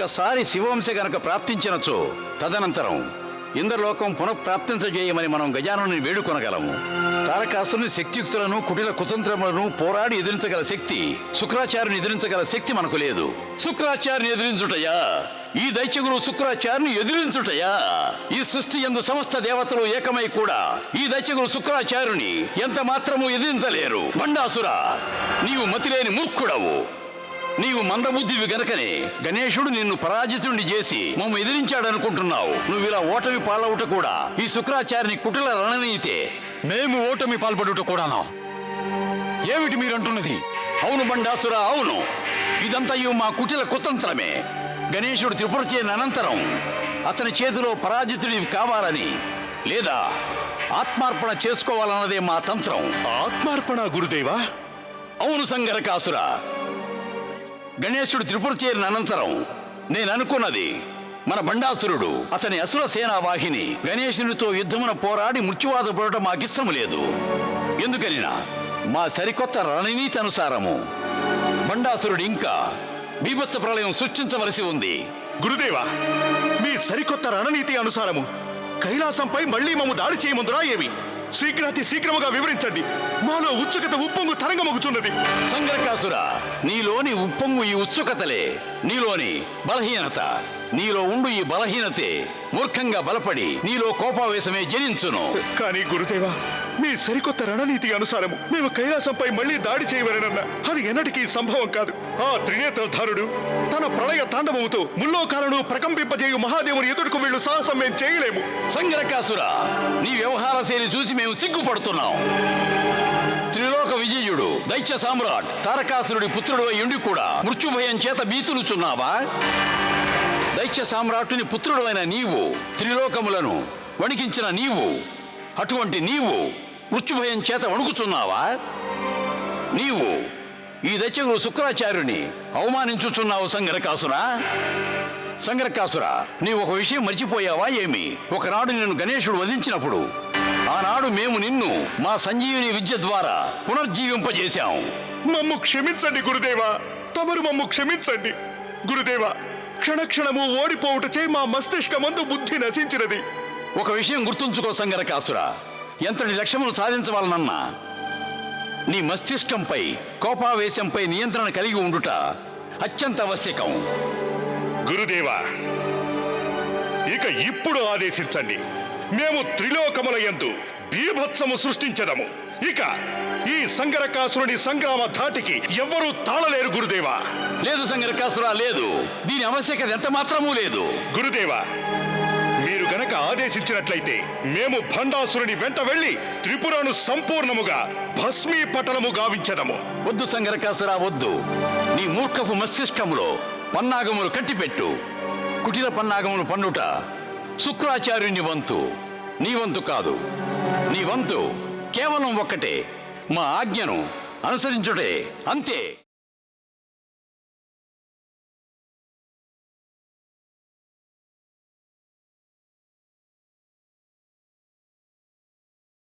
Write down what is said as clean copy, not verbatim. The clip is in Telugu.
ఒక్కసారి శివవంశ గనక ప్రాప్తించినచో తదనంతరం ఇంద్రలోకం పునఃప్రాప్తించజేయమని మనం గజానుని వేడుకొనగలము. తారకాసుని శక్తియుక్తులను కుటిల కుతంత్రములను పోరాడి ఎదిరించగల శక్తి, శుక్రాచార్యుని ఎదిరించగల శక్తి మనకు లేదు. శుక్రాచార్యుని ఎదిరించుటయా, ఈ దైత్యగురు శుక్రాచార్యుని ఎదిరించుటయా? ఈ సృష్టి యందు సమస్త దేవతలు ఏకమై కూడా ఈ దైత్యగురు శుక్రాచార్యుని ఎంత మాత్రము ఎదిరించలేరు. బండాసురా, నీవు మతిలేని మూర్ఖుడవు. నీవు మందబుద్ధివి గనకనే గణేశుడు నిన్ను పరాజితుడిని చేసి మమ్మ ఎదిరించాడనుకుంటున్నావు. నువ్వు ఇలా ఓటమి పాలవుట కూడా ఈ శుక్రాచార్యుని కుటిల రణనీతే. మేము ఓటమి పాల్పడుట కూడానా? ఏమిటి మీరంటున్నది? అవును బండాసురా, అవును. ఇదంతయు మా కుటిల కుతంత్రమే. గణేశుడు త్రిపుర చేరిన అనంతరం అతని చేతిలో పరాజితుడివి కావాలని లేదా ఆత్మార్పణ చేసుకోవాలన్నదే మా తంత్రం. ఆత్మార్పణ గురుదేవా? అవును సంగరకాసురా. గణేశుడు త్రిపుర చేరిన అనంతరం నేను అనుకున్నది, మన బండాసురుడు అతని అసుర సేనా వాహిని గణేశునితో యుద్ధమున పోరాడి మృత్యువాత పడటం మాకిష్టము లేదు. ఎందుకనినా మా సరికొత్త రణనీతి అనుసారము బండాసురుడు ఇంకా బీభత్స ప్రళయం సృష్టించవలసి ఉంది. గురుదేవా, మీ సరికొత్త రణనీతి అనుసారము కైలాసంపై మళ్లీ మమ్ము దాడి చేయమందురా ఏమి? శీఘ్రాతి శీఘ్రముగా వివరించండి. మాలో ఉత్సుకత ఉప్పొంగు తరంగమగుచున్నది. సంగరకాసురా, నీలోని ఉప్పొంగు ఈ ఉత్సుకతలే నీలోని బలహీనత. నీలో ఉండు ఈ బలహీనతే మూర్ఖంగా బలపడి నీలో కోపావేశమే జనించును. కానీ గురుదేవా, మీ సరికొత్త రణనీతి అనుసారము మేము కైలాసంపై మళ్లీ దాడి చేయవలనన్నా అది ఎన్నటికీ సంభవం కాదు. ఆ త్రినేత్రధారుడు తన ప్రళయ తాండవముతో ముల్లోకాలను ప్రకంపింపజేయు మహాదేవుని ఎదురుకు వీళ్ళు సాహసం మేము చేయలేము. సంగరకాసురా, నీ వ్యవహార శైలి చూసి మేము సిగ్గుపడుతున్నాం. త్రిలోక విజయుడు దైత్య సామ్రాట్ తారకాసురుడి పుత్రుడు అయ్యుండి కూడా మృత్యుభయం చేత భీతులుచున్నావా? దైత్య సామ్రాట్టుని పుత్రుడు అయిన నీవు, త్రిలోకములను వణికించిన నీవు, అటువంటి నీవు మృత్యుభయం చేత వణుకుచున్నావా? నీవు ఈ దైత్యగురు శుక్రాచార్యుని అవమానించుచున్నావు సంగరకాసురా. సంగరకాసురా, నీవు ఒక విషయం మర్చిపోయావా ఏమి? ఒకనాడు నిన్ను గణేశుడు వధించినప్పుడు ఆనాడు మేము నిన్ను మా సంజీవిని విద్య ద్వారా పునర్జీవింపజేశాం. మమ్ము క్షమించండి గురుదేవా, తమరు మమ్ము క్షమించండి. గురుదేవా, క్షణక్షణము ఓడిపోవుటచే మా మస్తిష్కమందు బుద్ధి నశించినది. ఒక విషయం గుర్తుంచుకో సంగరకాసురా, ఎంతటి లక్ష్యమును సాధించవాలనన్నా నీ మస్తిష్కంపై కోపావేశంపై నియంత్రణ కలిగి ఉండుట అత్యంత ఆవశ్యకం. గురుదేవా, ఇక ఇప్పుడు ఆదేశించండి. మేము త్రిలోకముల యందు బీభత్సము సృష్టించదము. ఇక ఈ సంగరకాసురుని సంగ్రామ ధాటికి ఎవ్వరూ తాళలేరు గురుదేవా. లేదు సంగరకాసురా, లేదు. దీని ఆవశ్యకత ఎంత మాత్రమూ లేదు. గురుదేవా, మీరు గనక ఆదేశించినట్లయితే మేము భండాసురుని వెంట వెళ్లి త్రిపురను సంపూర్ణముగా భస్మీపటలము గావించదము. వద్దు సంగరకాసురా, వద్దు. నీ మూర్ఖపు మస్తిష్కములో పన్నాగములు కట్టిపెట్టు. కుటిల పన్నాగములు పన్నుట శుక్రాచార్యుని వంతు, నీ వంతు కాదు. నీ వంతు కేవలం ఒక్కటే, మా ఆజ్ఞను అనుసరించుటే, అంతే.